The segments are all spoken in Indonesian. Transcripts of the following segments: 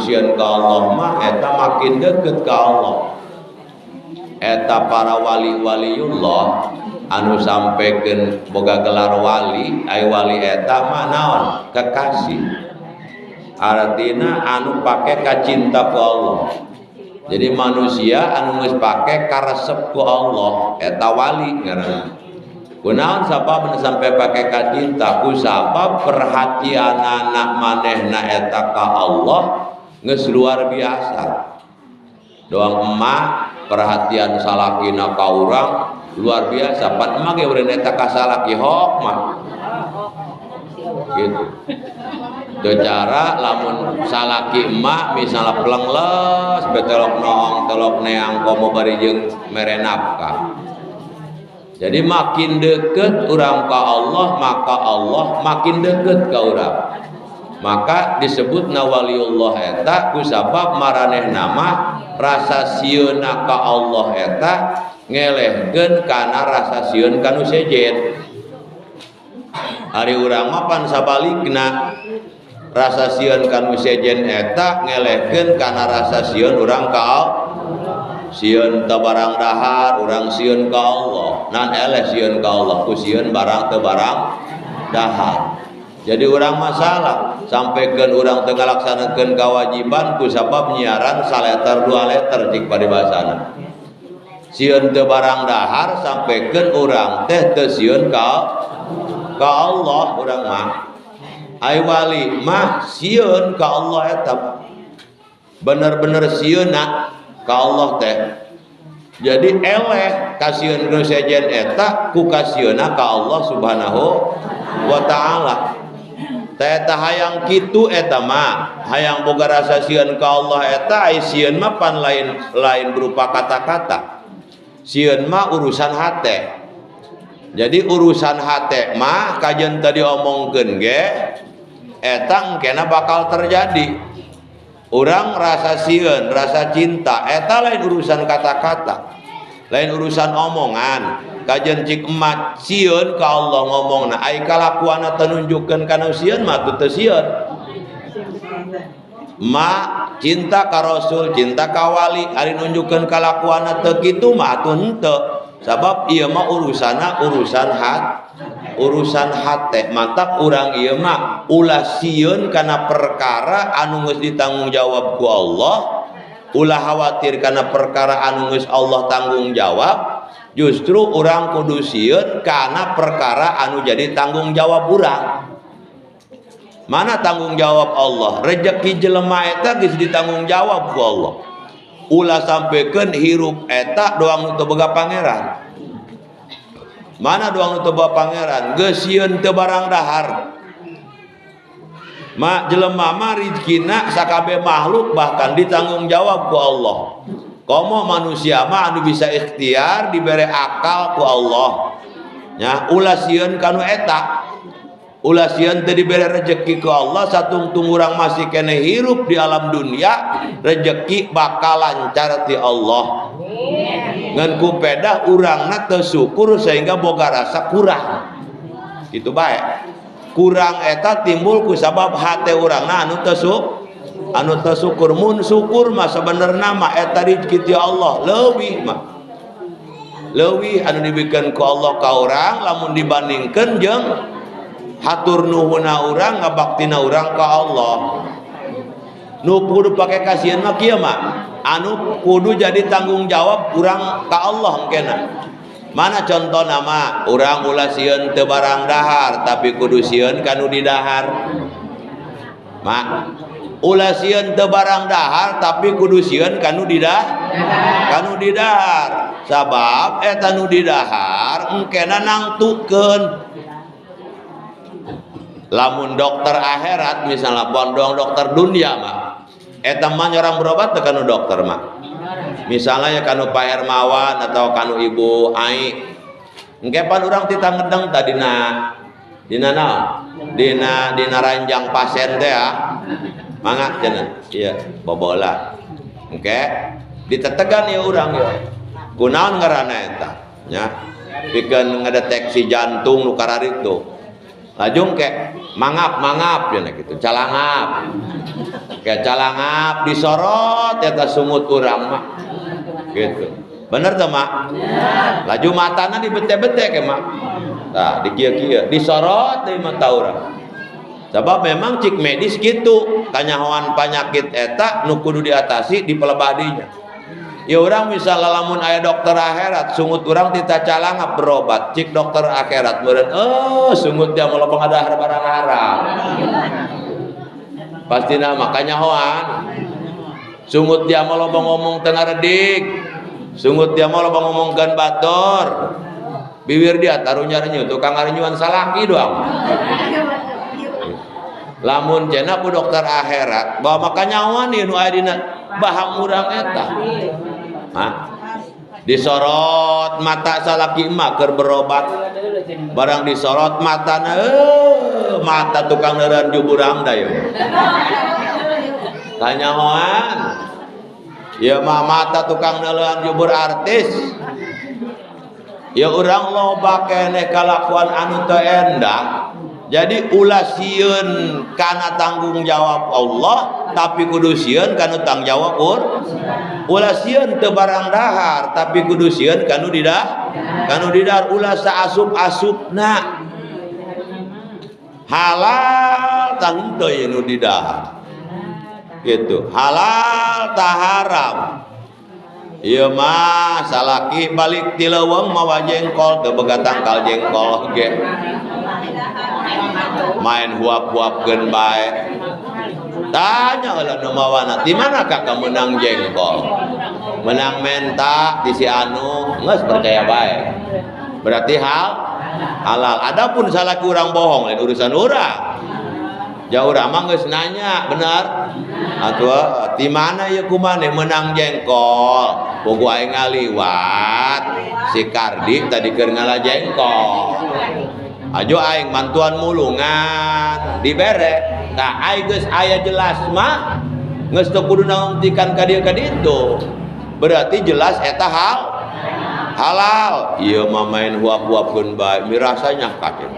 sieun ka Allah mah eta makin deket ka Allah. Eta para wali-waliullah anu sampekeun boga gelar wali, ai wali eta mah naon? Kekasih. Artina anu pake kacinta ku Allah. Jadi manusia anu geus pake karesep ku Allah eta wali ngaranna. Kunaon sabab sampai pakai kacinta? Ku sabab perhatian anak manehna eta ka Allah geus luar biasa. Doang emak perhatian salakina ka urang luar biasa. Pan emak ge urang eta ka salaki hok mah. Gitu. Teu cara lamun salaki emak misalnya plengles betelok noong telok neang komo bari jeung mere nafkah. Jadi makin deket orang ka Allah, maka Allah makin deket ka orang. Maka disebut waliullah eta ku sabab maraneh nama rasa sieuna ka Allah eta ngelehkeun kana rasa sieun kanu sejen. Ari urang mah pan sabalikna rasa sieun kanu sejen eta ngelehkeun kana rasa sieun urang ka sieun teu barang dahar urang sieun ka Allah nan eleh sieun ka Allah ku sieun barang teu barang dahar. Jadi urang masalah sampaikeun urang teu ngalaksanakeun kewajiban ku sabab nyiaran saleter 2 leter cik paribasana. Sieun teu barang dahar sampaikeun urang teh teu sieun ka Allah urang mah. Ai wali mah sieun ka Allah eta bener-bener sieuna ka Allah teh. Jadi eleh kasieun nu sejen eta ku kasieuna ka Allah Subhanahu wa taala. Teh eta hayang kitu eta mah hayang boga rasa sieun ka Allah eta ai sieun mah pan lain berupa kata-kata. Sieun mah urusan hate. Jadi urusan hate mah kajen tadi omongkeun ge eta engkena bakal terjadi. Orang rasa sieun, rasa cinta, eta lain urusan kata-kata, lain urusan omongan. Kajen cik emat sieun ka Allah ngomongna, ai kalakuanna teu nunjukkeun kana sieun mah teu sieun. Ma cinta ka Rasul, cinta ka wali, ari nunjukkeun kalakuanna teu kitu mah atuh henteu. Sabab ieu mah urusan hate mata urang ieu mah ulah sieun kana perkara anu geus ditanggung jawab ku Allah, ulah khawatir kana perkara anu geus Allah tanggung jawab, justru urang kudu sieun kana perkara anu jadi tanggung jawab urang. Mana tanggung jawab Allah? Rezeki jelema eta geus ditanggung jawab ku Allah. Ulah sampekeun hirup eta doang nu teu boga pangeran. Mana doang nu teu boga pangeran? Geus sieun teu barang dahar. Ma jelema mah rizkina sakabeh makhluk bahkan ditanggung jawab ku Allah. Komo manusia mah anu bisa ikhtiar dibere akal ku Allah. Nya ulah sieun kanu eta. Ulah sieun teu dibere rezeki ku Allah satungtung urang masih kene hirup di alam dunia, rezeki bakal lancar ti Allah. Ngan ku pedah urangna teu syukur sehingga boga rasa kurang. Kitu bae. Kurang eta timbul ku sabab hate urangna anu teu syukur. Mun syukur mah sabenerna mah eta rezeki ti Allah leuwih mah. Leuwih anu dibikeun ku Allah ka urang lamun dibandingkeun jeung hatur nuhuna urang ngabaktina urang ka Allah. Nu kudu pake kasieun mah kieu mah anu kudu jadi tanggung jawab urang ka Allah engkena. Mana contoh nama urang ulah sieun teu barang dahar tapi kudu sieun kanu di dahar. Mak ulah sieun teu barang dahar tapi kudu sieun kanu di kanu di dahar. Sabab eta nu di dahar engkena nangtukeun. Lamun dokter akhirat misalnya bondong dokter dunia mah eta mah nyorang berobat teu kanu dokter mah. Misalnya ya kanu Pak Hermawan atau kanu Ibu Ai. Engke pan urang tita ngedeng tadi dina naon? Dina ranjang pasien teh ya. Mangga cenah. Iya, bobola. Engke ditetegan ya urang ya. Kunaon ngaranna eta? Nya. Pikeun ngadeteksi jantung nu kararitu. Lajung ke mangap ya gitu calangap kayak calangap disorot eta sungut urang mah gitu. Bener tuh mak? Laju matana dibete-bete ke mak. Nah di kieu-kieu disorot deui mata urang. Sebab memang cik medis gitu, kanyahoan penyakit eta nu kudu diatasi di pelebadinya. Ya orang misal lamun aya dokter akhirat sungut urang tita calangap berobat, cik dokter akhirat meureun sungut dia mau pengadahar barang haram. Pastina makanya hoan sungut dia mau ngomong tengah redik, sungut dia mau ngomongkan bator, bibir dia taruh nyarinya tukang ngarenyuan salaki doang. Lamun cenah ku dokter akhirat bahwa makanya hoan ieu nu aya dina bahang urang eta. Hah? Disorot mata salaki emak keur berobat, barang disorot matana mata tukang neureun juburang da yeuh. Kanyahoan ya mah mata tukang neureun jubur artis. Ya urang loba keneh kalakuan anu teu endah. Jadi ulah sieun kana tanggung jawab Allah tapi kudu sieun kana tanggung jawab ulah sieun teu barang dahar tapi kudu sieun kanu didahar ulah saasup-asupna halal tang teu ye nu didahar gitu halal tah haram. Ieu mah salaki balik ti leuweung mawa jengkol teu boga tangkal jengkol ge main huap-huapkeun bae. Tanya heula nu mawana, di manakah kamu menang jengkol? Menang menta di si anu, geus percaya bae. Berarti halal. Adapun salaki urang bohong lain urusan urang. Jauh urang mah geus nanya, bener. Atuh, di mana ieu kumaneh menang jengkol? Bogo aing ngaliwat si Kardi tadi keur ngalah jengkol. Ajo aing mantuan mulungan dibere. Tah aing geus aya jelas mah geus teu kudu naungtikan ka dieu ka ditu. Berarti jelas eta halal. Ieu mah main huap-huapkeun bae mirasanya kakek.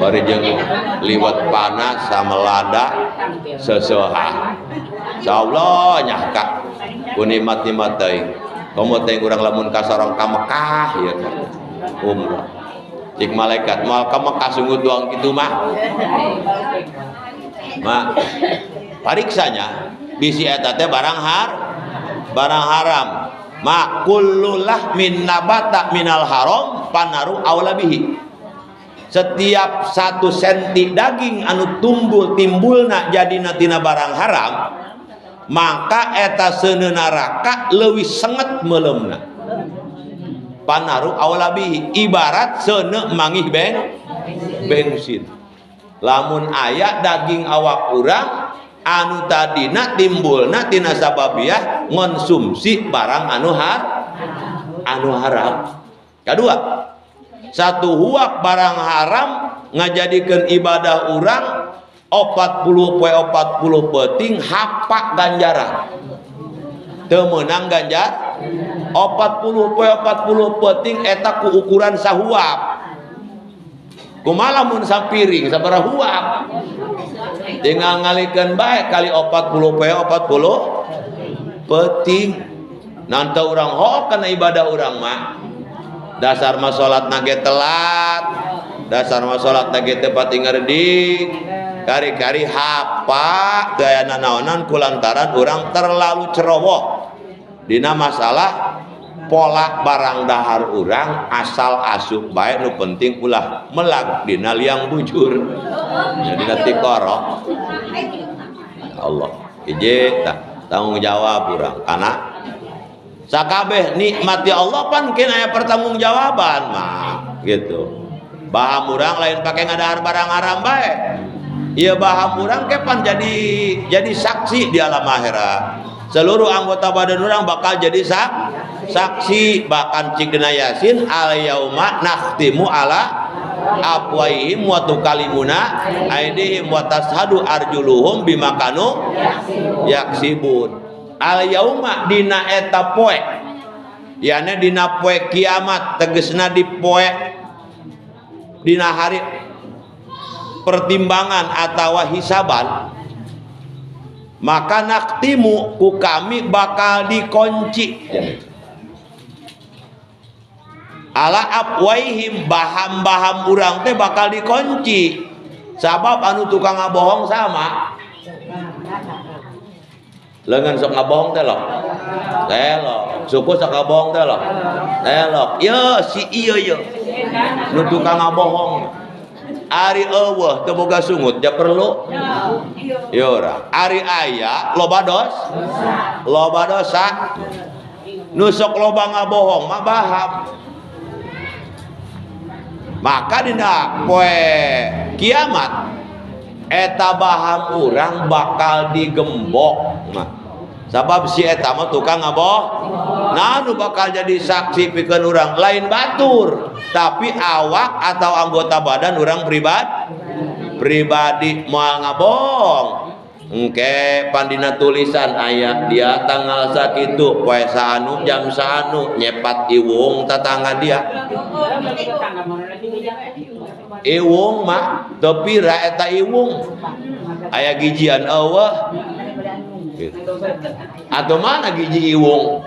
Bari jeung liwat panas sama lada seseuha. Insyaallah nyahka ku nikmat-nikmat teuing. Komo teh urang lamun ka sareng ka Mekah ieu teh. Umrah. Cik malaikat moal ka Mekah sungguh doang kitu mah. Mak pariksanya bisi eta teh barang haram. Ma kullulah min nabata minal haram panaru aula bihi. Setiap 1 senti daging anu timbulna jadina tina barang haram, maka eta seuneun neraka leuwih senget meuleumna. Panaru aula bihi ibarat seuneu mangih bensin. Lamun aya daging awak urang anu tadina timbulna tina sababiah ngonsumsi barang anu haram. Kedua, 1 huap barang haram ngajadikeun ibadah urang 40 poe 40 peuting hapak ganjaran. Teu meunang ganjar 40 poe 40 peuting eta ku ukuran sahuap. Kumaha mun sapiring sabaraha huap? Tinggal ngalikeun bae kali 40 poe 40 peuting. Nanta urang hook kana ibadah urang mah. Dasar mah salat nage telat, dasar mah salat nage teu pati ngardik, kari-kari hapa gayana naonan kulantaran urang terlalu ceroboh dina masalah pola barang dahar urang asal asup bae nu penting ulah melag dina liang bujur. Jadi nanti korok. Allah, hiji tanggung jawab urang kana sakabeh nikmati Allah pan kena aya pertanggungjawaban mah gitu. Baham urang lain pake ngadahar barang haram bae. Ieu baham urang ke pan jadi saksi di alam akhirat. Seluruh anggota badan urang bakal jadi saksi. Bahkan cik dina Yasin al yauma nakhtimu ala afwaihim wa tukalimuna aydihim wa tashhadu arjuluhum bima kanu yaksibun. Al yauma dina eta poe yane dina poe kiamat tegesna di poe dina hari pertimbangan atawa hisaban maka naktimu ku kami bakal dikunci ala abwaihim baham-baham urang teh bakal dikunci sabab anu tukang ngabohong sama lengan sok ngabohong teh loh telok suku sok ngabohong teh loh telok ya si iya ya nu tukang ngabohong ari eueuh teu boga sungut ja perlu ya ora ari aya loba dosa nu sok loba ngabohong mah baham maka dina poe kiamat eta baham urang bakal digembok nah sabab si eta mah tukang ngaboh nah nu bakal jadi saksi pikeun urang lain batur tapi awak atau anggota badan urang pribadi moal ngabohong engke pandina tulisan aya dia tanggal sakitu poe saanu jam saanu nyepat iwung tatangga dia iwung mah teu pira eta iwung aya gijian eueuh atau mana giji iwung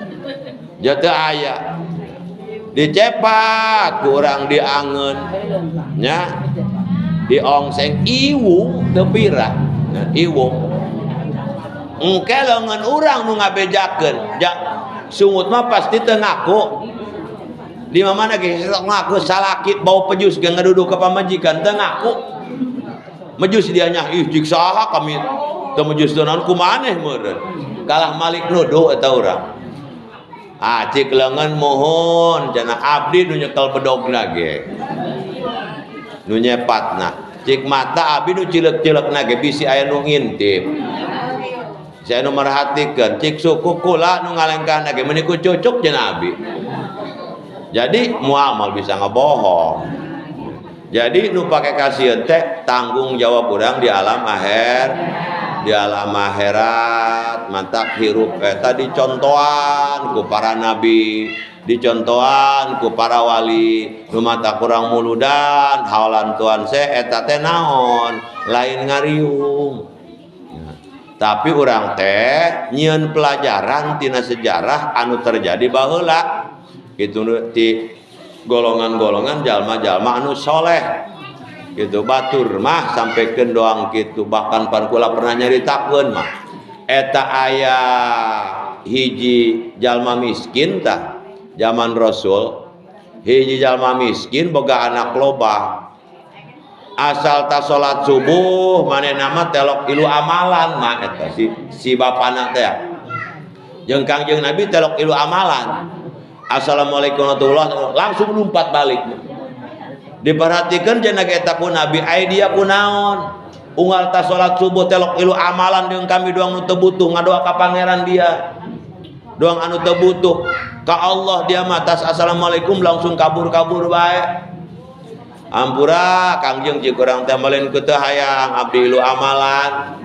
jatuh ayah dicepat kurang diangen nya diongseng iwung tepira nah, iwung engke lengan urang nu ngabejakeun sungut mah pasti teu ngaku di mana ge ngaku salaki bau pejus ge ngaduduk ka pamajikan teu ngaku mejus dia nya ih jik saha kami teu mejus teu naon kumaneh meureun kalah malik nuduh eta urang cik leungeun mohon cenah abdi nu nyekel bedogna ge nu nyepatna cik mata abdi nu cileuk-cileukna ge bisi aya nu ngintip saya nu merhatikeun cik suku kula nu ngalengkahna ge meuni ku cucuk cenah abdi jadi muamal bisa ngabohong jadi nu pake kasieun teh tanggung jawab urang di alam akhirat mantak hirup eta dicontohan ku para nabi dicontohan ku para wali nu mata kurang muludan haolan Tuhan eta teh naon lain ngariung tapi urang teh nyieun pelajaran tina sejarah anu terjadi baheula kitu ti golongan-golongan jalma-jalma anu soleh gitu batur mah sampaikeun doang gitu bahkan pan kula pernah nyaritakeun mah eta aya hiji jalma miskin tah zaman Rasul hiji jalma miskin boga anak loba asal ta salat subuh manehna mah telok ilu amalan mah eta si bapana teh jeung Kangjeng Nabi telok ilu amalan assalamualaikum warahmatullahi wabarakatuh langsung lumpat balik diperhatikan jenag eta ku nabi aya dia kunaon unggal ta salat subuh telok ilu amalan jeung kami doang nu teu butuh ngadoa ka pangeran dia doang anu teu butuh ka Allah dia mah tas assalamualaikum langsung kabur-kabur bae ampura Kangjeng cik urang teh meuleun kitu hayang abdi ilu amalan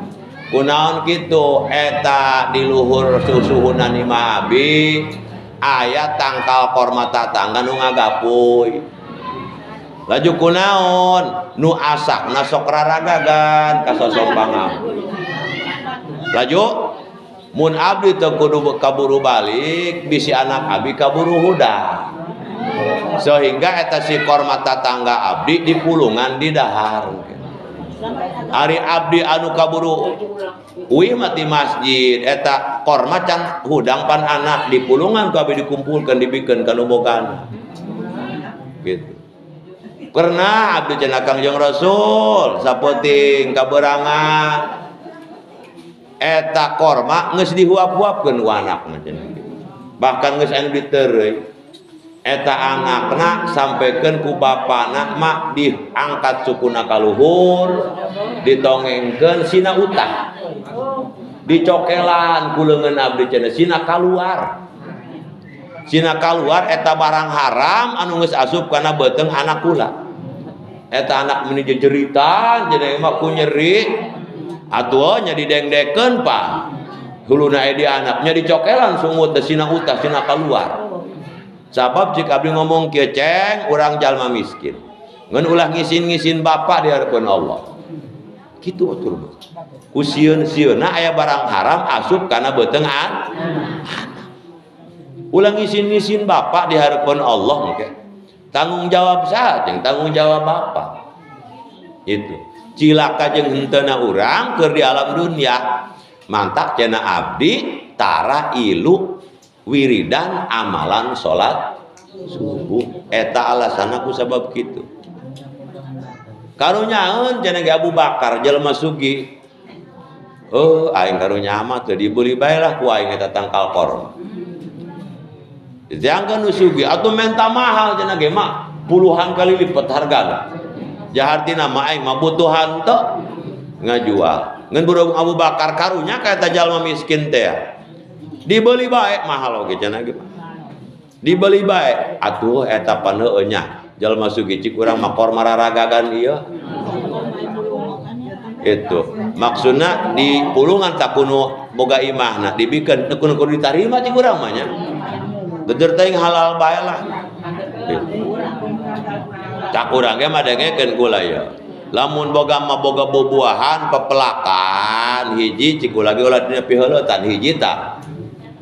kunaon kitu eta di luhur susuhunan imah abi aya tangkal korma tatangga nu ngagapuy laju kunaon nu asakna sok raragagan ka sosok bangam laju mun abdi teu kudu kaburu balik bisi anak abi kaburu huda sehingga eta si korma tatangga abdi dipulungan di dahar ari abdi anu kaburu uih mati masjid eta korma can hudang pan anak dipulungan ku abdi dikumpulkan dibikeun kana bogan gitu pernah abdi cenah Kangjeng Rasul sapoting kaberangan eta korma geus dihuap-huapkeun ku anakna cenah bahkan geus anu diteureuy eta anakna sampaikan ku bapana mak diangkat sukuna ka luhur ditongengkeun sina utah dicokelan ku leungeun abdi cenah sina kaluar eta barang haram anu geus asup kana beuteung anak kula eta anak meni jejeritan cenah mah ku nyeri atuh nya didengdekeun pa huluna edi anaknya dicokelan sungut sina utah sina kaluar sabab jika abdi ngomong kieu ceng urang jalma miskin ngan ulah ngisin-ngisin bapak di harapan Allah Kitu atur. Usieun-sieunna aya barang haram asup kana beuteung anak. Ulang isin-isin bapak di harapan Allah engke. Tanggung jawab saha jeung tanggung jawab bapak. Itu. Cilaka jeung henteu urang keur di alam dunia. Mantak cenah abdi tara ilu wiridan amalan salat subuh. Eta alasanna ku sabab kitu. Karunyaeun cenah ge Abu Bakar jelema sugih. Aing karunya mah teu dibeli bae lah ku aing eta tangkal kor. Jangan nusugi atau minta mahal cenah ge mah puluhan kali lipat hargana. Jahartina mah aing mah butuhan teu ngajual. Ngan burung Abu Bakar karunya ka eta jalma miskin teh. Dibeli bae mahal oge cenah ge. Dibeli bae atuh eta pan heueuh nya. Jalma sugih cik urang mah kor mararagagan ieu. Itu maksudna di pulungan tak kuno boga imahna dibikeun teu kuno ditarima cik urang mah nya. Geder teuing halal bae lah. Cak urang ge mah dengekeun kula ya. Lamun boga mah boga bubuahan pepelakan hiji cik kula ge ulah dina piheuleutan hiji tah.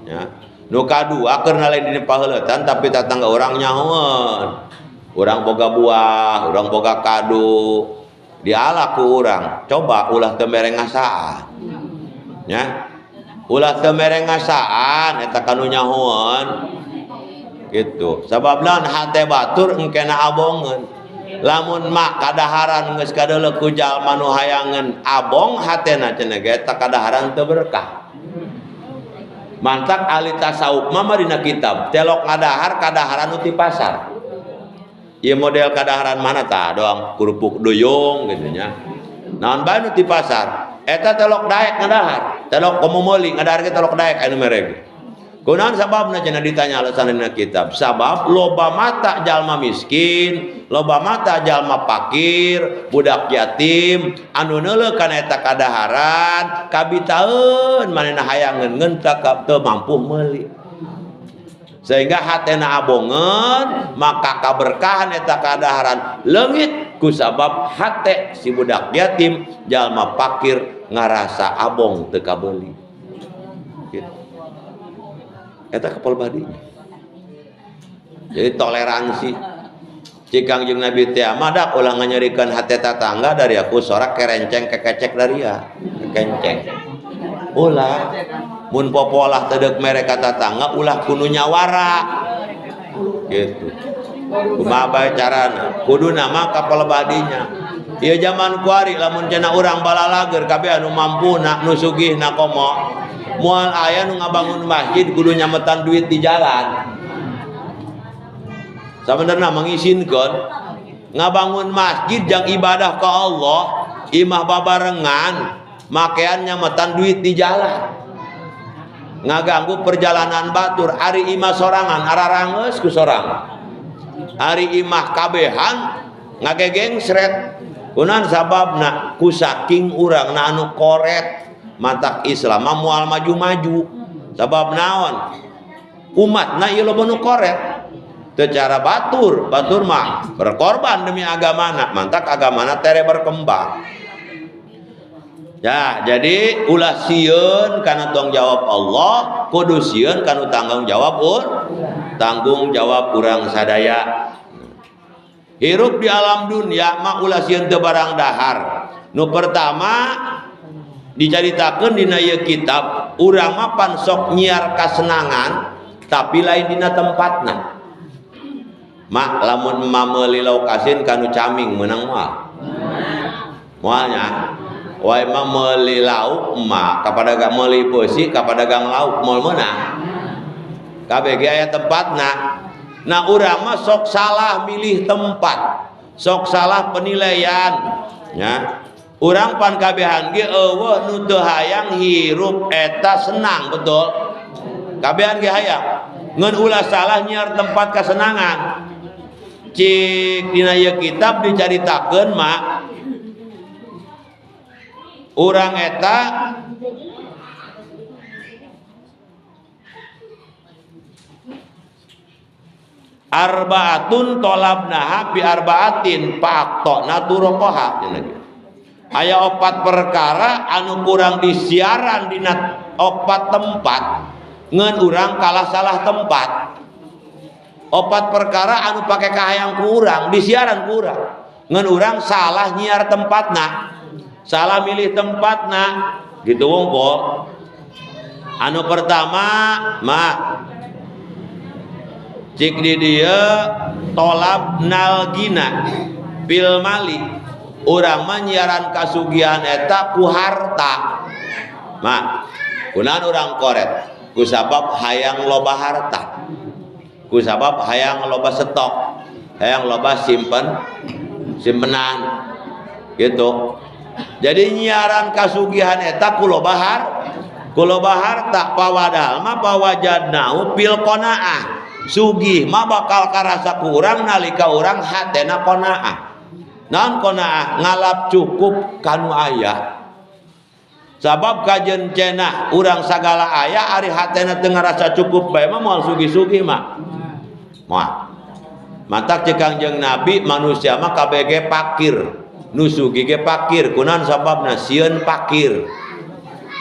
Ya. Nu kadua keur lain dina paheuleutan tapi tatangga urang nyahoeun. Urang boga buah, urang boga kadu. Dialah ku urang, coba ulah teu mere ngasaan. Nya. Ulah teu mere ngasaan eta kanu nyahoeun. Gitu. Sabab naon hate batur engkena abongeun. Lamun mak kadaharan geus kadeuleuh ku jalma nu hayangeun abong hatena cenah ge eta kadaharan teu berkah. Mantak ahli tasawuf mah dina kitab telok ngadahar kadaharan nu ti pasar. Ieu model kadaharan mana tah doang kerupuk doyong gitu nya. Naon bae nu ti pasar eta telok daek ngadahar, telok komo meuli ngadahar ge telok daek anu merek. Kunaon sababna cenah ditanya alasan dina kitab? Sabab loba mata jalma miskin, loba mata jalma fakir, budak yatim anu neuleuh kana eta kadaharan, kabitaeun manehna hayangeun ngeun teu mampu meuli. Sehingga hatena abongeun maka kaberkahan eta kadaharan leungit ku sabab hate si budak yatim jalma fakir ngarasa abong teu kabeuli. Gitu. Eta kepal badinya. Jadi toleransi. Cikang jeung Nabi teh madak ulah nganyerikeun hate tatangga dari aku sorak kerenceng kekecek dari ya. Kekenceng. Ulah mun popolah teu mere ka tatangga ulah kudu nyawara. Gitu. Kumaha bae carana? Kuduna mah kapal badinya. Ieu zaman kuari lamun cenah urang balalager kabeh anu mampuna nu sugihna komo. Moal aya nu ngabangun masjid kudu nyametan duit di jalan. Sabenerna mengizinkeun ngabangun masjid jang ibadah ka Allah, imah babarengan, makean nyametan duit di jalan. Ngaganggu perjalanan batur, ari imah sorangan ararangeus ku sorang. Ari imah kabehan ngagegeng sret. Kunaon sababna? Ku saking urangna anu koret. Matak Islam moal maju-maju sabab naon umatna ieu loba nu koret teu cara batur mah berkorban demi agamana mantak agamana tere berkembang ya. Jadi ulah sieun kana tanggung jawab Allah kudu sieun kana tanggung jawab urang sadaya. Hirup di alam dunia mah ulah sieun teu barang dahar. Nu pertama dicaritakeun dina ieu kitab urang mah pan sok nyiar kasenangan tapi lain dina tempatna. Mak lamun meuli laukasin kanu caming meunang moalnya wae mah meuli lauk mah ka padagang meuli beusi ka padagang lauk moal meunang kabeh ge aya tempatna. Nah urang mah sok salah milih tempat, sok salah penilaian nya. Urang pan kabehan ge eueuh nu teu hayang hirup eta senang betul. Kabehan ge hayang. Ngeun ulah salah nyiar tempat kasenangan. Cik dina ieu kitab dicaritakeun mah urang eta arbaatun tolabnaha bi arbaatin faqtona turoqaha. aya opat perkara anu kurang disiaran dina opat tempat ngan urang kalah salah tempat. Opat perkara anu pake kahayang kurang disiaran kurang ngan urang salah nyiar tempatna, salah milih tempatna gitu wongko. Anu pertama mah cik di dia tolab nalgina bil mali, urang mah nyiaran kasugihan eta ku harta. Mah kunaon urang koret kusabab hayang loba harta, kusabab hayang loba stok, hayang loba simpenan gitu. Jadi nyiaran kasugihan eta ku loba harta pawadal mah pawajadnau pil qanaah, sugih mah bakal karasa kurang nalika urang hatena qanaah. Naon qanaah? Ngalap cukup kanu aya. Sabab kajen cenah urang sagala aya ari hatena teu ngarasa cukup bae mah moal sugih-sugih mah. Moal. Matak cek Kangjeng Nabi manusia mah kabeh pakir. Nu sugih ge pakir, kunaon sababna? Sieun pakir.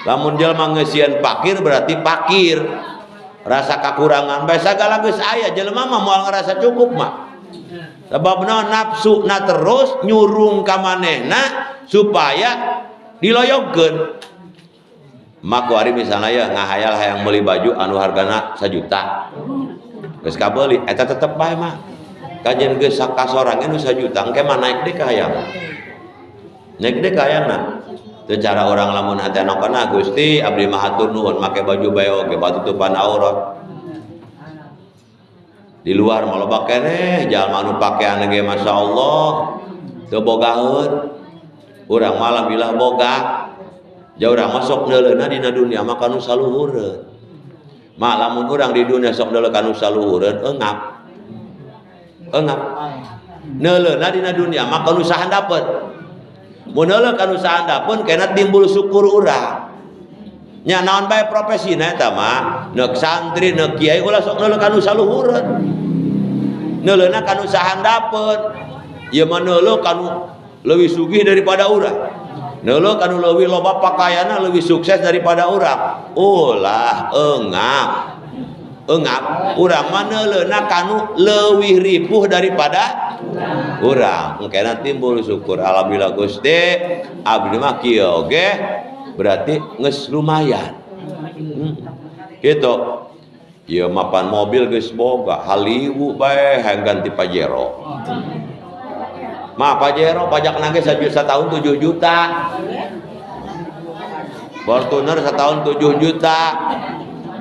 Lamun jelema ngeusieun pakir berarti pakir. Rasa kakurangan bae sagala geus aya, jelema mah moal ngarasa cukup mah. Sababna nafsu na terus nyurung ka manehna supaya diloyogkeun. Mak ari misalnya ya ngahayal hayang meuli baju anu hargana 1 juta. Geus kabeuli eta tetep bae mah. Kajen geus sakasorange nu 1 juta engke mah naik deui ka hayang. Naik deui ka hayangna. Teu cara urang lamun hatena kana Gusti abdi mah hatur nuhun make baju bae oge batutupan aurat. Di luar mah loba keneh jalma anu pakean ge masyaallah teu bogaheun. Urang malam bilah boga. Jauh urang masuk neuleuna dina dunia mah kanu saluhureun. Mah lamun urang di dunia sok neuleun kanu saluhureun eungap. Eungap. Neuleuna dina dunia mah kanu sahandapeun. Mun neuleun kanu sahandapeun kena timbul syukur urang. Nya naon bae profesina eta mah, neuk santri, neuk kiai ulah sok neuleun kanu saluhureun. Neuleuna kanu sahandapeun. Ieu mah neuleun kanu leuwih sugih daripada urang. Neuleun kanu leuwih loba pakaianna leuwih sukses daripada urang. Ulah eungap. Eungap urang mah neuleuna kanu leuwih ripuh daripada urang. Engkena timbul syukur. Alhamdulillah Gusti, abdi mah kieu oge berarti geus lumayan. Gitu. Ieu mapan mobil geus boga, haliwu bae hayang ganti Pajero. Mah Pajero pajakna ge setahun 7 juta. Fortuner setahun 7 juta.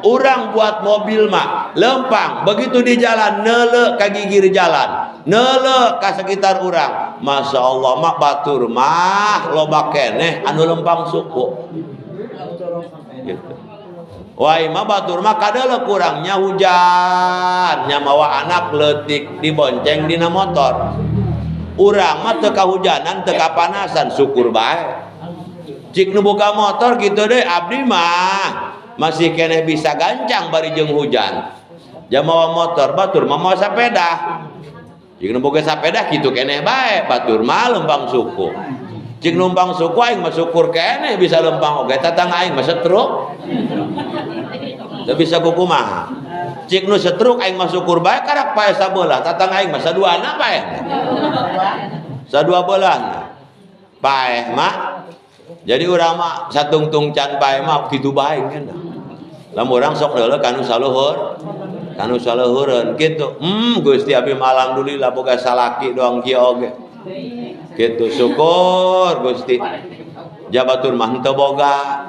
Urang buat mobil mah lempang, begitu di jalan neuleuh ka gigir jalan, neuleuh ka sekitar urang. Masya Allah mah batur mah loba keneh anu lempang suku. Gitu. Wah mah batur mah kadeuleuh kurangnya hujan, nya mawa anak leutik dibonceng dina motor. Urang mah teu kahujanan, teu kapanasan, syukur bae. Cik nu boga motor gitu deh, abdi mah masih keneh bisa gancang bari jeung hujan. Jam mawa motor batur mah mawa sapeda. Cik nu boga sapeda kitu keneh bae, batur mah lempang suku. Cik numpang suku aing mah syukur keneh bisa lempang oge, tatang aing mah setruk. Teu bisa kukumaha. Cik nu setruk aing mah syukur bae karak pae sabeula, tatang aing mah saduana pae. Sadua beulana. Pae mah. Jadi urang mah satungtung can pae mah kitu bae keneh. Lamun urang sok neuleun kanu saluhureun kitu. Gusti abdi alhamdulillah boga salaki doang kieu oge. Kitu syukur Gusti. Jabatur mah henteu boga.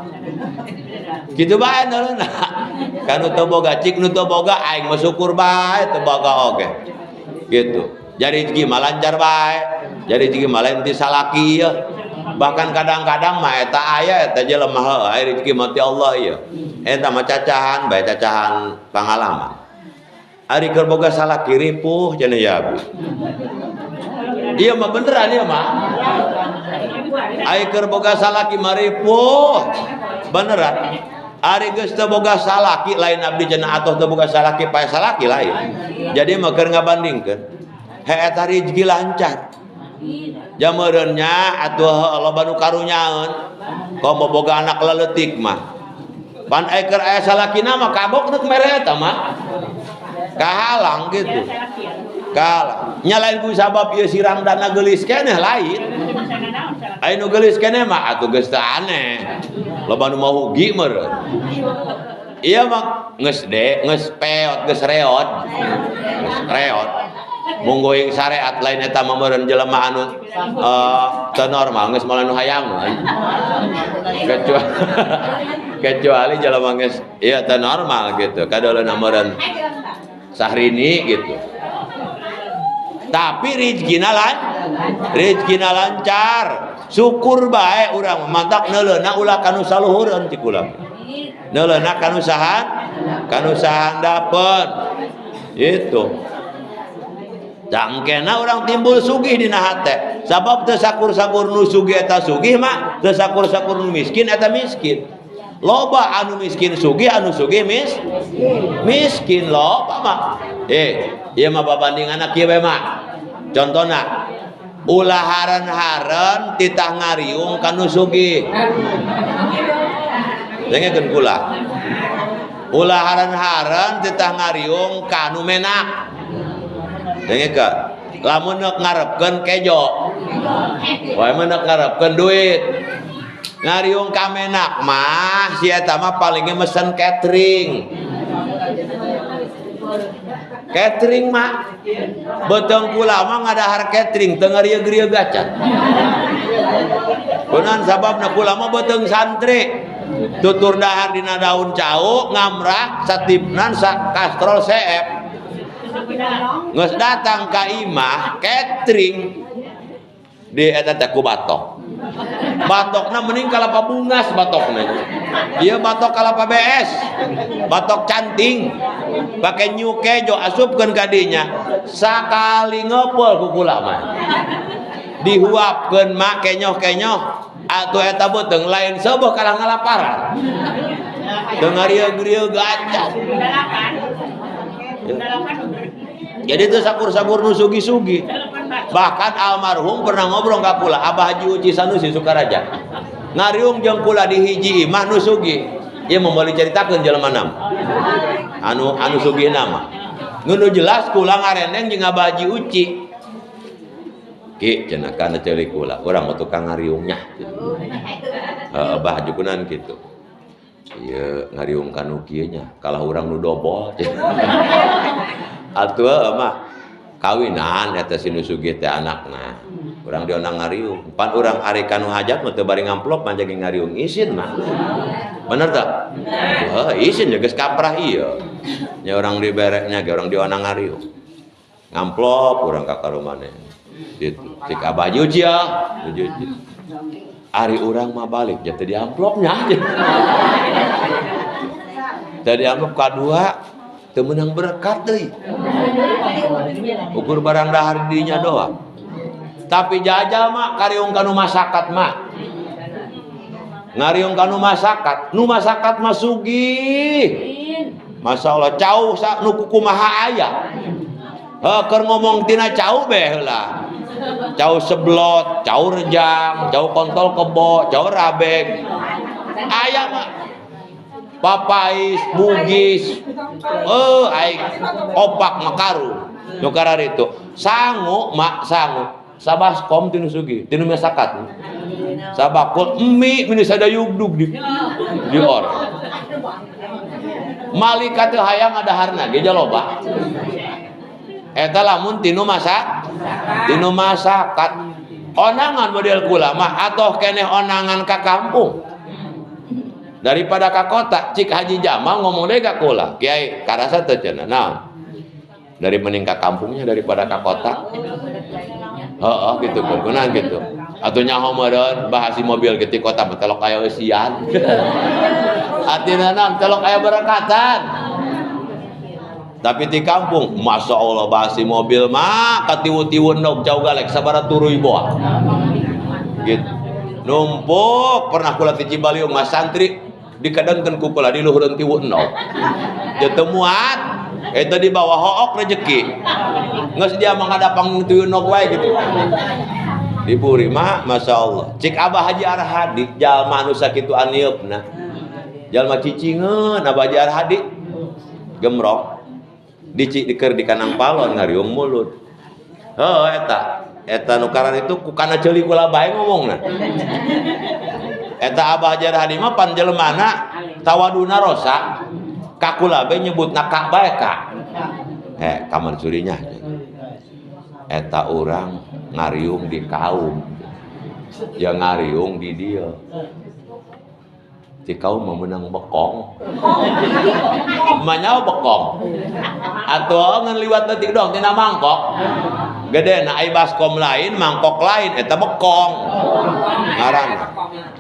Kitu bae neuleuna. Kanu teu boga, cik nu teu boga aing mah syukur bae teu boga oge. Gitu. Jadi rezeki mah lancar bae. Jadi rezeki mah lain ti salaki ieu. Bahkan kadang-kadang mah eta aya eta jelema heuh rezeki mah ti Allah ieu. Eta mah cacahan bae cacahan pangalaman. Ari keur boga salaki ripuh cenah ya Abi. Iya mah beneran ieu mah. Ari keur boga salaki mah ripuh. Beneran. Ari geus teu boga salaki lain abdi cenah atoh teu boga salaki pae salaki lain. Jadi mah keur ngabandingkeun. He eta rezeki lancar. Jameureunnya atuh loba nu karunyaeun komo boga anak leutik mah pan keur aya salakina mah kabok neuk mere eta mah kahalang gitu kahalang nyalain ku sabab ieu sirang dana geulis keneh lain aya nu geulis keneh mah atuh geus teu aneh loba nu mau ugi meureun ieu mah geus peot geus reot mungguing syariat lain eta mah meureun jelema anu teu normal geus moal nu hayang kecuali jelema geus ieu teu normal gitu kadoleuna meureun Sahrini gitu tapi rezekina lancar syukur bae urang mantak neuleuna ulah kanu saluhureun ti kula neuleuna kanu sahan dapeun itu jangkena orang timbul sugih dina hate sabab teu sakur-sakur nu sugih eta sugih mah teu sakur-sakur nu miskin eta miskin loba anu miskin sugih anu sugih miskin loba mah ieu mah babandinganna kieu bae mah contona ulah hareun-hareun titah ngariung kanu sugih dengekeun kula ulah hareun-hareun titah ngariung kanu menak dengekeun lamun neuk ngarepkeun kejo wae mah neuk ngarepkeun duit ngariung ka menak mah si eta mah paling mesen catering mah beuteung kula mah ngadahar catering teu ngarieu-rieu gacat kunaon sababna kula mah beuteung santri tutur dahar dina daun cau ngamrah satipnan kastrol CF geus datang ka imah catering di eta teh ku batokna mending kalapa bungas batokna ieu batok kalapa BS batok canting pake nyuke jo asupkeun ka dinya sakali ngeupel ku kula mah dihuapkeun mah kenyoh-kenyoh atuh eta beuteung lain seueuh kalah ngalaparan teu ngarieu-rieu gacat jadi itu sakur-sakur nu sugi-sugi bahkan almarhum pernah ngobrol ka kula Abah Haji Uci Sanusi Sukaraja ngariung jeung kula di hiji imah nu sugih ieu mah meuli caritakeun jelema anu sugih nama nu jelas kula ngarendeng jeung Abah Haji Uci ki cenah kana ceulik kula urang mah tukang ngariung nya gitu. Abah Haji kunaon kitu ieu ngariung kanu kieu nya kalah urang nu dobol atuh mah kawinan eta si nu sugih teh anakna urang dionang ngariung pan urang ari kanu hajat mah teu bari ngamplop mah jadi ngariung isin mah bener teh isin geus kaprah ieu nya urang dibereknya ge urang dionang ngariung ngamplop urang ka karumaneh gitu cik Abah Juji ya ari urang mah balik jadi teu di amplopnya tadi amplop kadua teu meunang berkat deui ukur barang dahar dinya doang tapi jajal mah kariung kanu masakat mah ngariung kanu masakat nu masakat mah sugih masyaallah cau nu kumaha aya keur ngomong tina cau beh heula cau seblot cau rejang cau kontol kebo cau rabek aya mah papais, bugis, aing opak makaru, nukarar itu, sangu, sabaskom tinu sugi, tinu masakat, sabakul emi, mini sadayugdug di or, malika teu hayang ngadaharna, ge jaloba, eta lamun tinu masakat, onangan model kula mah, atoh keneh onangan ka kampung. Daripada ka kota cik Haji Jamal ngomong deui ka kula kiai karasa teu cenah naon dari mending ka kampungnya daripada ka kota gitu kunaon gitu atuh nyaho meureun bahasi mobil ge ti kota mah telok aya eusian artina naon telok aya berekatan tapi di kampung masya Allah bahasi mobil mah katiwu-tiwu endog jauh galek sabaraha turuy boa gitu numpuk pernah kula ti Cibaliung mas santri dikadangkeun ku kula di luhureun tiwu endog teu teu muat eta di bawah hook rezeki geus dia mah ngadapang tiwu endog wae gitu diburi mah Masya Allah. Cik Abah Haji Arhadi jalma anu sakitu aniupna, jalma cicingeun Abah Haji Arhadi gemrong dicik diker di kanang palon ngariung mulut. Eta nukaran itu kukana ceuli kula bae ngomongna. Eta Abah Haji Arhadi mah pan jelmana tawaduna rosa kakula bae nyebutna kak bae kak. Kamar surinya. Eta orang ngariung di kaum, ya ngariung di dia. Si kaum memenang bekong, manyau bekong, atau ngan liwat detik dong tina mangkok. Gede na ai baskom lain, mangkok lain, eta bekong. Ngaran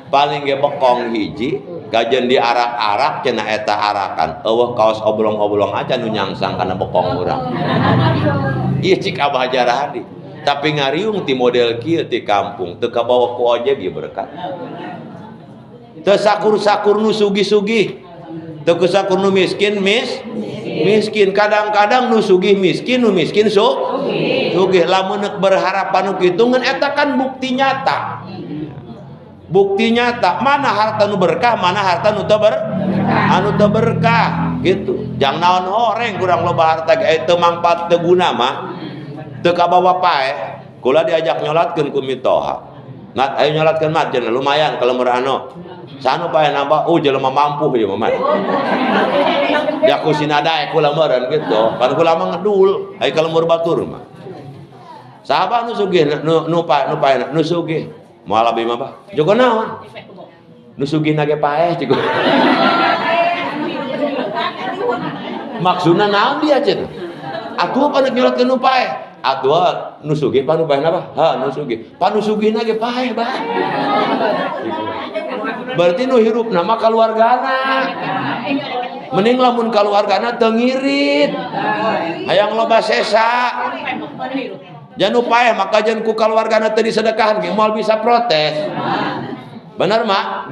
paling ge bekong hiji, gajen diarak-arak cenah eta arakan. Eueuh kaos oblong-oblong aja nu nyangsang kana bekong urang. Iya cik Abah Haji Arhadi, tapi ngariung ti model kieu ti kampung teu kabawa ku ojeg ieu berkat. Teu sakur-sakur nu sugih-sugih, teu sakur nu miskin miskin. Kadang-kadang nu sugih miskin, nu miskin sugih. Lamun berharap anu kitu ngan eta kan bukti nyata. Bukti nyata mana harta nu berkah, mana harta nu teu berkah gitu. Jang naon horeng kurang loba harta ge teu mangpaat teu guna mah teu kabawa pae. Kula diajak nyolatkeun ku mitoha. Ngat ayo nyolatkeun mat cenah lumayan kalau anu. Sanu pae nambah jelema mampu ieu mah. Ya ku sinadae kula meureun gitu. Pan kula mah ngedul, ai kalau meur batur mah. Sahabat nu sugih nu pae nu sugih. Moal abi mah bah. Jogo naon? Nu sugih na ge pae ciku. Maksudna naon dia cenah? Atuh pan nyolotkeun nu pae. Atuh nu sugih panu pae apa? Nu sugih. Panu sugihna ge pae bah. Berarti nu hirupna mah kaluargana. Mending lamun kaluargana teu ngirit. Hayang loba sesa. Jangan upaya maka jangan ku kaluargana teu disedekahan ge moal bisa protes. Bener mak?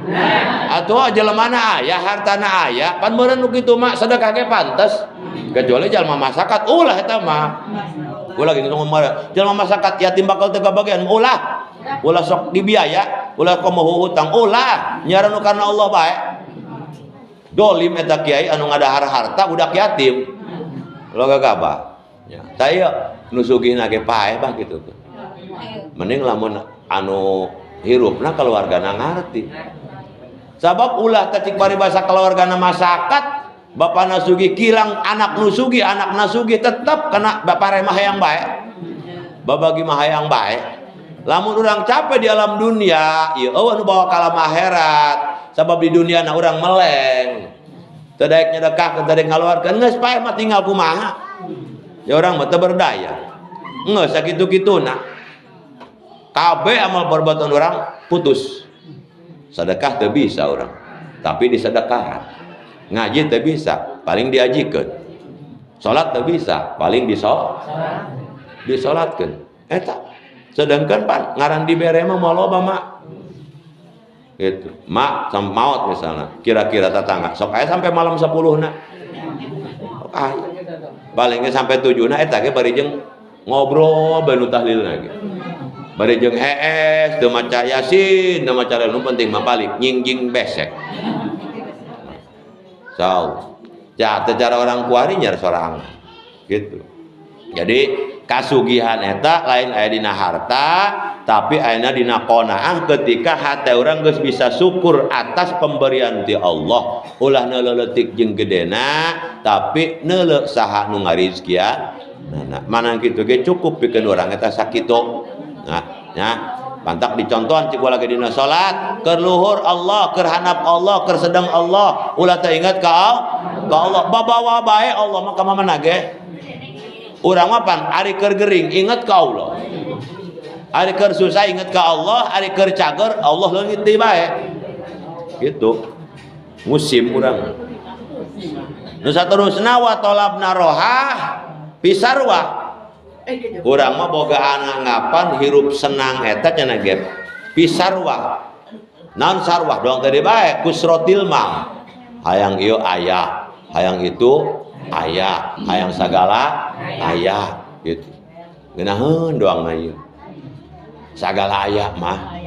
Atuh jelemana aya hartana aya pan meureun nu kitu mak sedekah ge pantes. Kecuali jalma masyarakat ulah eta mah. Ulah gini ngomong jalma masyarakat yatim bakal teu kabagian ulah sok dibiaya, ulah komo hutang ulah nyaran karena Allah bae. Dolim eta kiai anu ngadahar harta budak yatim. Lo gagabah. Ya, taya nu sugihna ge pae bah kitu. Mending lamun anu hirupna keluargana ngarti. Sabab ulah tacik paribasa keluargana masyarakat bapana sugih kilang anak nu sugih anakna sugih tetep kena bapare mah hayang bae. Babagi mah hayang bae. Lamun urang capek di alam dunia, ieu eueuh nu bawa ka alam akhirat. Sabab di dunia na urang meleng. Teu daek nyedekahkeun, teu daek ngaluarkeun, geus pae mah tinggal kumaha. Ya urang mah teu berdaya. Geus sakitu-kituna. Kabeh amal perbuatan urang putus. Sedekah teu bisa urang, tapi disedekahan. Ngaji teu bisa, paling diajikeun. Salat teu bisa, paling disolatkeun. Eta. Sedangkan pan ngaran dibere mah moal loba mak. Gitu. Mak sam maot misalnya, kira-kira tetangga sok aya sampai malam 10-na. Palingnya sampai 7-na eta ge bari jeung ngobrol banu tahlilna ge. Bari jeung hees, teu maca Yasin, teu maca nu penting mah balik nyingjing besek. Cara orang kuari nyar sorang gitu. Jadi kasugihan eta lain aya dina harta tapi ayeuna dina qanaah ketika hate urang geus bisa syukur atas pemberian ti Allah ulah neuleutik jeung gedena tapi neuleuh saha nu ngarizkian nah mana kitu ge cukup pikeun urang eta sakitu nah nya pantak dicontohan cik lagi dina salat keur luhur Allah keur handap Allah keur sedeng Allah ulah teu inget ka Allah babawa bae Allah mah ka mana ge urang mah pan ari keur gering inget ka Allah ari keur susah inget ka Allah ari keur cager Allah leungit deui bae gitu musim urang nu saterusna wa talabna rohah pisarwa urang mah boga anggapan hirup senang eta cenah ge pisarwa naon sarwah doang tadi bae kusrotil mal hayang ieu aya hayang itu aya hayang sagala aya gitu geunaheun doang na ieu sagala aya mah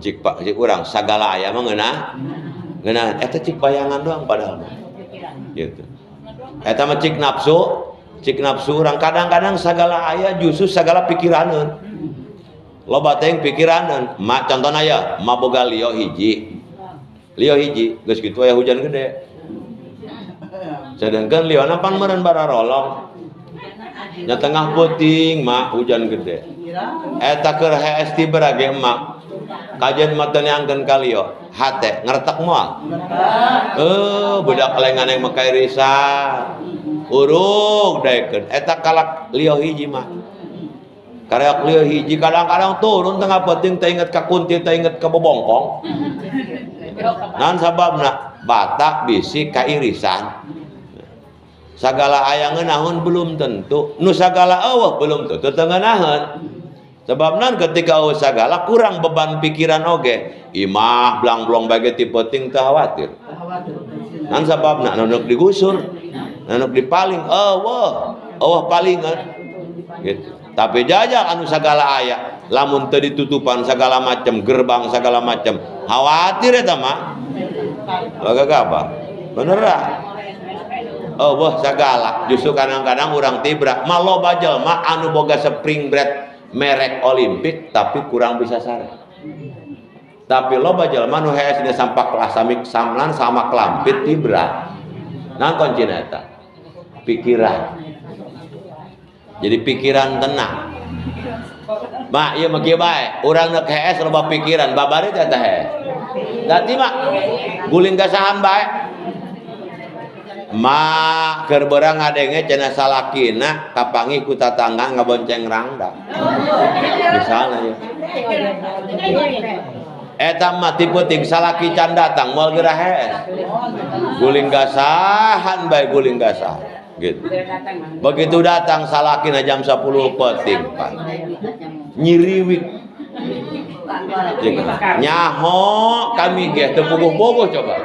cik urang sagala aya mah ngeunah eta cik bayangan doang padahal mah gitu. Eta mah cik nafsu urang kadang-kadang sagala aya justru sagala pikiraneun. Loba teh pikiraneun, mak contohna ya, mak boga liyo hiji geus kitu aya hujan gede. Sedangkan liona pan meureun bararolong. Nya tengah peuting mak hujan gede. Eta keur hees ti berage mak. Kajen mah teu neangkeun ka liyo, hate ngaretak moal. Budak lengan yang make irisan. Urug daekeun eta kalak liyo hiji mah. Karek lieu hiji kadang-kadang turun tengah peuting teh inget ka kunti teh inget ka bobongkong. Naon sababna? Batak bisi ka irisan. Sagala aya ngeunaheun belum tentu, nu sagala eueuh belum tentu teu ngeunaheun. Sababna ketika eueuh sagala kurang beban pikiran oge. Imah blang-blong bage ti peuting teu khawatir. Naon sababna? Nunuk digusur, nunuk dipaling eueuh palingan. Gitu. Tapi jajak anu sagala aya lamun teu ditutupan sagala macam gerbang segala macam khawatir eta mah lagaga apa beneran sagala justru kadang-kadang urang tibra mah loba jelema anu boga spring bread merek Olimpik tapi kurang bisa sare tapi loba jelema nu hees dina sampak samik samlan sama klampit tibra naon kuncina eta pikiran. Jadi pikiran tenang. Mak ieu mah kieu bae, urang neuk hees loba pikiran, babari teh teh hees. Dati mak guling gasahan bae. Mak keur beurang ngadenge cenah salakina kapanggih ku tatangga ngabonceng rangda. Misalna ya. Eta mah ti peuting salaki can datang moal geura hees. Guling gasahan bae guling gasahan. Gitu. Begitu datang salakina jam 10 peuting pan. Nyiriwik. Nyaho kami ge teu bogoh-bogoh coba.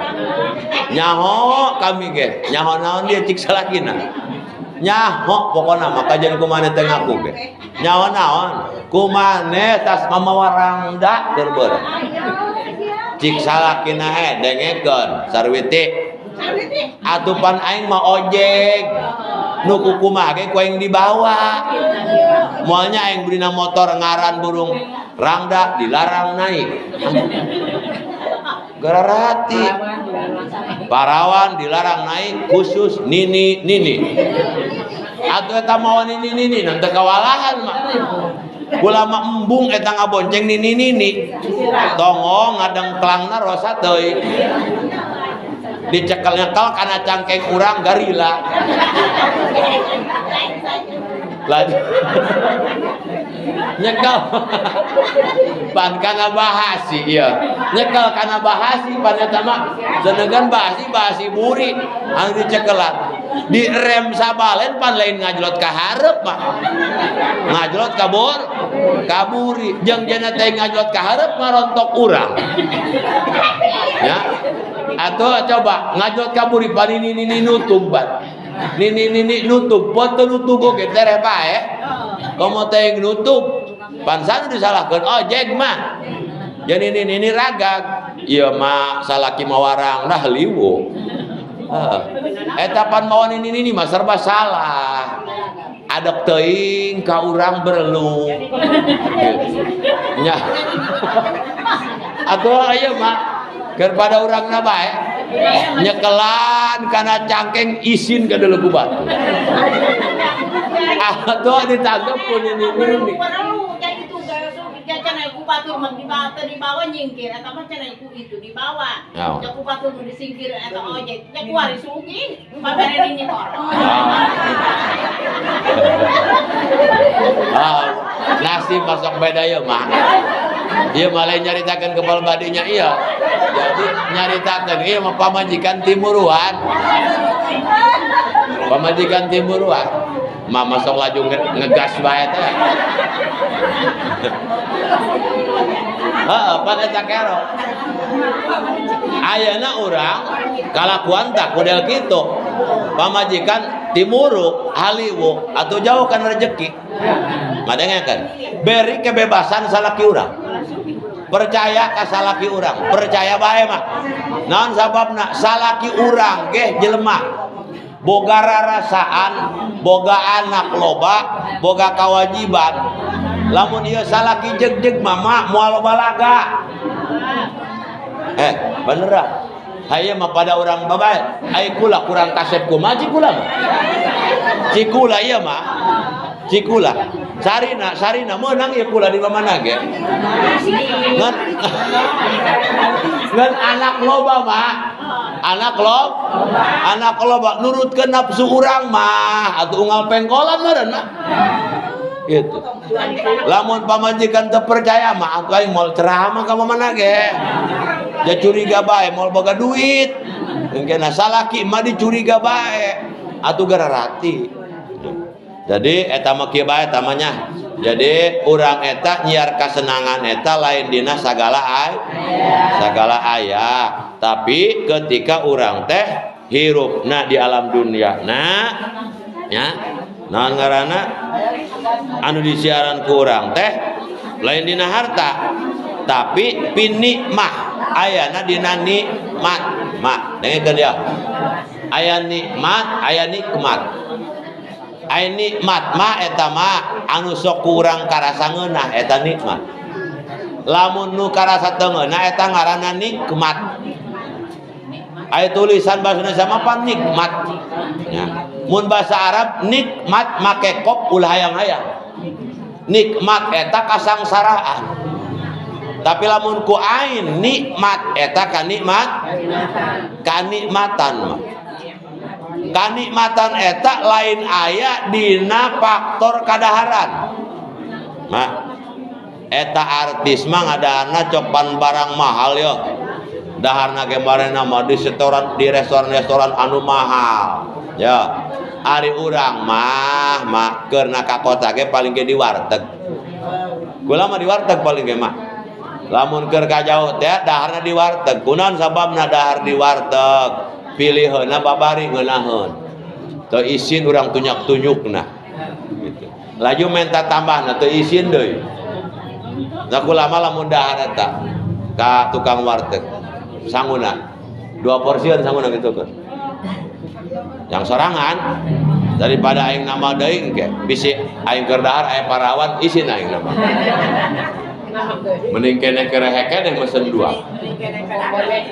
Nyaho kami ge. Nyaho naon dia cik salakina. Nyaho pokona mah kajian kumaneh teh ngaku ge. Nyaho naon? Kumaneh tas mamawa rangda keur beurang. Cik salakina dengekeun sarwiti. Atupan aing mah ojek nu kukumah ge ku aing dibawa moalnya aing beli motor ngaran burung rangda dilarang naik gararati parawan dilarang naik khusus nini atuh eta mawa nini nanti kawalahan mah kula mah embung eta ngabonceng nini tongong ngadeng kelangna rosa teuing dicekel-nyekel karena cangkeng urang garila lagi nyekel pan kana bahasi ieu nyekel kana bahasi pan eta mah senegan bahasi buri anu dicekelan di rem sabalen pan lain ngajlot ka hareup mah ngajlot kaburi jeung jana teh ngajlot ka hareup marontok urang ya atau coba ngajot kaburi pan ini nutup ban nini nutup pot nutup oge tereh bae komo teh nutup pan sana disalahkeun ojek mah jadi ini ragag ieu mah salaki mawarang dah liwo eta pan mawan ini mah serba salah adek teuing ka urang berelu nya atuh aya mah keur pada urangna bae nyekelan kana cangkeng isin ka deuleu ku batu atuh ditangkep pun ini cenah ku batur mah di bawah nyingkir eta mah cenah ku itu di bawah nya ku batur mah disingkir eta ojek nya ku ari sugih babere di nyetor nasib masuk beda ya mah ieu malah nyaritakeun kepal badinya iya jadi nyaritakeun ieu mah pamajikan timuruan mama sok laju ngegas bae teh pan eta kero ayeuna urang kalakuan tak model kitu pamajikan timuru haliwu atau jauhkan rezeki madengnya kan beri kebebasan salaki urang percaya ka salaki urang percaya bae mah naon sababna salaki urang ge jelema boga rarasaan boga anak loba boga kawajiban lamun ieu salaki jegjeg mama moal balaga beneran haye mah pada orang babae ai kula kurang kasep kumaha cikula mah cikula ieu mah cikula sarina meunang ieu kula di mana ge ngan anak loba mah anak loba nurutkeun nafsu urang mah atuh unggal pengkolan meureun mah gitu lamun pamajikan teu percaya mah aku aing moal ceramah ka mana ge ya curiga bae moal boga duit engke salaki mah dicuriga bae atuh gararati jadi eta mah kieu bae tamanya jadi urang eta nyiar kasenangan eta lain dina sagala aya tapi ketika urang teh hirupna di alam dunia nya naon ngaranna anu disiaran ku urang teh lain dina harta tapi pinikmah ayana dina nikmat mak dengekeun dia aya nikmat aya nikmat aya nikmat mah eta mah anu sok kurang karasa ngeunah eta nikmat lamun nu karasa teu ngeunah eta ngaranna nikmat aya tulisan bahasa Indonesia mah pan nikmat ya mun bahasa Arab nikmat make kop ulah hayang-hayang nikmat eta kasangsaraan tapi lamun ku ain nikmat eta kanikmatan mah kanikmatan eta lain aya dina faktor kadaharan mah eta artis mah ngadanna copan barang mahal yo daharna ge marena mah di restoran anu mahal ya ari urang mah keur na ka kota ge paling ge di warteg kula mah di warteg paling ge mah lamun keur ka jauh teh daharna di warteg kunaon sababna dahar di warteg piliheunna babari ngeunaheun teu isin urang tunyak-tunyukna gitu laju minta tambahna teu isin deui da kula mah lamun dahar eta ka tukang warteg sanguna 2 porsian sanguna gitu kan yang sorangan daripada aing nama deui engke bisi aing keur dahar aya parawan isin aing nama mending keneh kereheke mesen 2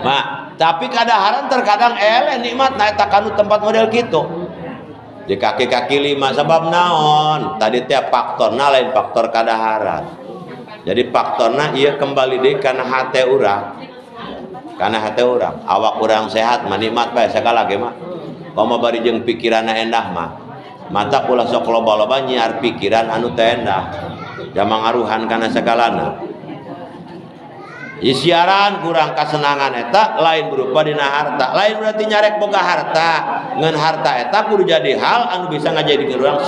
mak tapi kadaharan terkadang eleh nikmat na eta kanu tempat model kitu di kaki-kaki 5 sebab naon tadi teh faktorna lain faktor kadaharan jadi faktorna ieu kembali deui kana hate urang awak urang sehat mah nikmat bae sagala ge mah komo bari jeung pikiranna endah mah mata ulah sok loba-loba nyiar pikiran anu teu endah jamang aruhan kana sagalana isiaran kurang kasenangan eta lain berupa dina harta lain berarti nyarek boga harta ngan harta eta kudu jadi hal anu bisa ngajadikeun urang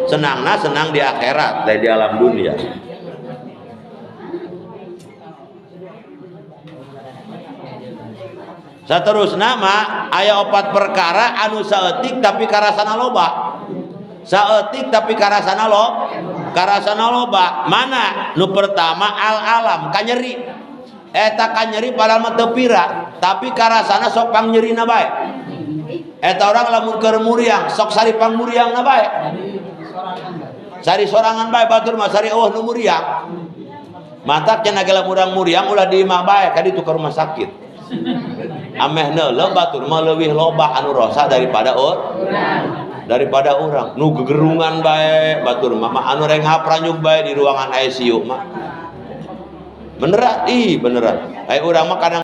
senangna senang di akhirat dan di alam dunia. Saterusna mah aya 4 perkara anu saeutik tapi karasana loba saeutik tapi karasana loba mana nu pertama al-alam kanyeri eta kanyeri padahal mah teu pira tapi karasana sok pangnyeurina bae eta orang lamun keur muriang sok sari pangmuriangna bae sari sorangan bae batur mah sari eueuh nu muriang matak cenah ge lamun urang muriang ulah di imah bae ka ditu ka rumah sakit ameh neuleuh batur mah leuwih loba anu rosa daripada urang nu gegerungan bae batur mah anu reng hapranyug bae di ruangan ICU mah beneran beneran urang mah kadang